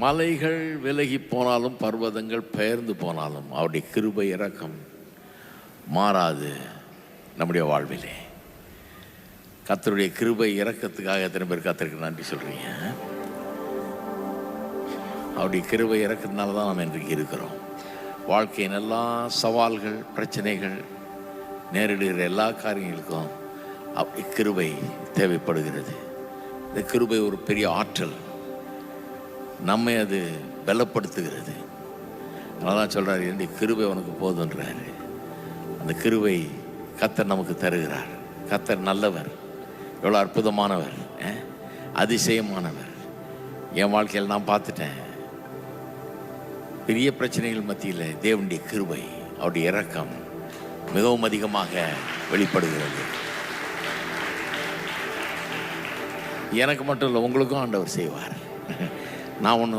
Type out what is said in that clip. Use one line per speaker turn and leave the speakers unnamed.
மலைகள் விலகி போனாலும் பர்வதங்கள் பெயர்ந்து போனாலும் அவருடைய கிருபை இரக்கம் மாறாது. நம்முடைய வாழ்விலே கர்த்தருடைய கிருபை இரக்கத்துக்காக எத்தனை பேர் கர்த்தருக்கு நன்றி சொல்றீங்க? அவருடைய கிருபை இரக்கத்தினால தான் நாம் இன்றைக்கு இருக்கிறோம். வாழ்க்கையின் எல்லா சவால்கள், பிரச்சனைகள், நேரிடுகிற எல்லா காரியங்களுக்கும் கிருபை தேவைப்படுகிறது. இந்த கிருபை ஒரு பெரிய ஆற்றல், நம்மை அது பலப்படுத்துகிறது. அதனால தான் சொல்கிறார், என்னுடைய கிருபை உனக்கு போதுன்றாரு. அந்த கிருபை கர்த்தர் நமக்கு தருகிறார். கர்த்தர் நல்லவர், எவ்வளோ அற்புதமானவர், அதிசயமானவர். என் வாழ்க்கையில் நான் பார்த்துட்டேன், பெரிய பிரச்சனைகள் மத்தியில் தேவனுடைய கிருபை, அவருடைய இரக்கம் மிகவும் அதிகமாக வெளிப்படுகிறது. எனக்கு மட்டும் இல்லை, உங்களுக்கும் ஆண்டவர் செய்வார். நான் ஒன்று